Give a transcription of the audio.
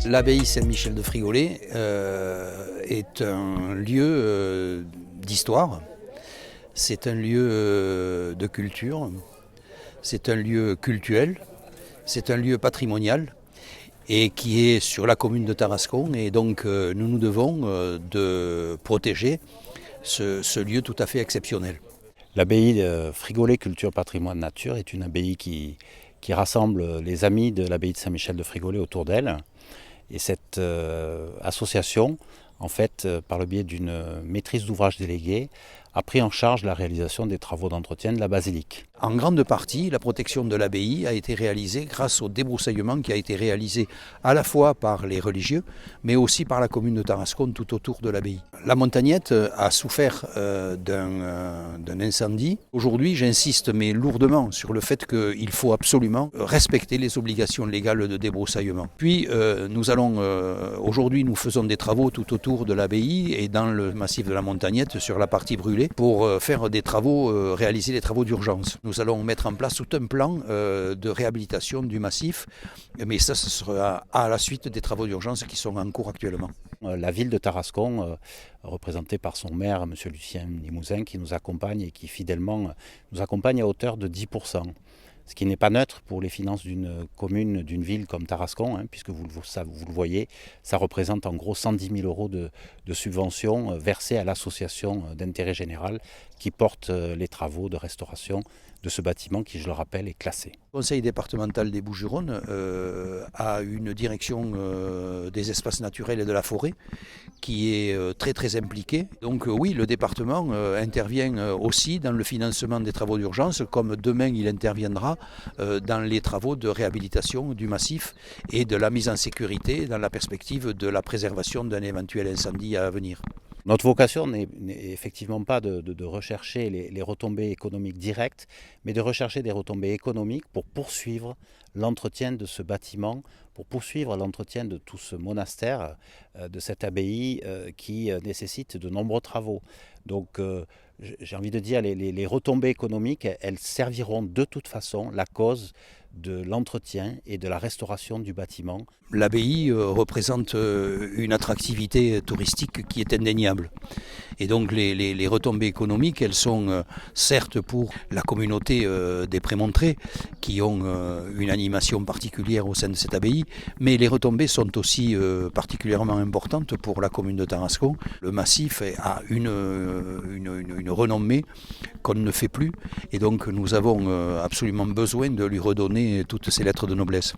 L'abbaye Saint-Michel de Frigolet est un lieu d'histoire, c'est un lieu de culture, c'est un lieu cultuel, c'est un lieu patrimonial et qui est sur la commune de Tarascon, et donc nous devons de protéger ce lieu tout à fait exceptionnel. L'abbaye de Frigolet Culture Patrimoine Nature est une abbaye qui rassemble les amis de l'abbaye de Saint-Michel de Frigolet autour d'elle. Et cette association, en fait, par le biais d'une maîtrise d'ouvrage déléguée, a pris en charge la réalisation des travaux d'entretien de la basilique. En grande partie, la protection de l'abbaye a été réalisée grâce au débroussaillement qui a été réalisé à la fois par les religieux, mais aussi par la commune de Tarascon tout autour de l'abbaye. La montagnette a souffert d'un incendie. Aujourd'hui, j'insiste mais lourdement sur le fait qu'il faut absolument respecter les obligations légales de débroussaillement. Puis, aujourd'hui, nous faisons des travaux tout autour de l'abbaye et dans le massif de la montagnette sur la partie brûlée pour faire des travaux, réaliser des travaux d'urgence. Nous allons mettre en place tout un plan de réhabilitation du massif, mais ça, ce sera à la suite des travaux d'urgence qui sont en cours actuellement. La ville de Tarascon, représentée par son maire, M. Lucien Limousin, qui nous accompagne et qui fidèlement nous accompagne à hauteur de 10%. Ce qui n'est pas neutre pour les finances d'une commune, d'une ville comme Tarascon, puisque vous le voyez, ça représente en gros 110 000 euros de subventions versées à l'association d'intérêt général qui porte les travaux de restauration de ce bâtiment qui, je le rappelle, est classé. Le conseil départemental des Bouches-du-Rhône a une direction des espaces naturels et de la forêt qui est très très impliquée. Donc oui, le département intervient aussi dans le financement des travaux d'urgence, comme demain il interviendra dans les travaux de réhabilitation du massif et de la mise en sécurité dans la perspective de la préservation d'un éventuel incendie à venir. Notre vocation n'est effectivement pas de rechercher les retombées économiques directes, mais de rechercher des retombées économiques pour poursuivre l'entretien de ce bâtiment, pour poursuivre l'entretien de tout ce monastère, de cette abbaye qui nécessite de nombreux travaux. Donc j'ai envie de dire, les retombées économiques, elles serviront de toute façon la cause de l'entretien et de la restauration du bâtiment. L'abbaye représente une attractivité touristique qui est indéniable. Et donc les retombées économiques, elles sont certes pour la communauté des Prémontrés, qui ont une animation particulière au sein de cette abbaye, mais les retombées sont aussi particulièrement importantes pour la commune de Tarascon. Le massif a une renommée qu'on ne fait plus, et donc nous avons absolument besoin de lui redonner toutes ses lettres de noblesse.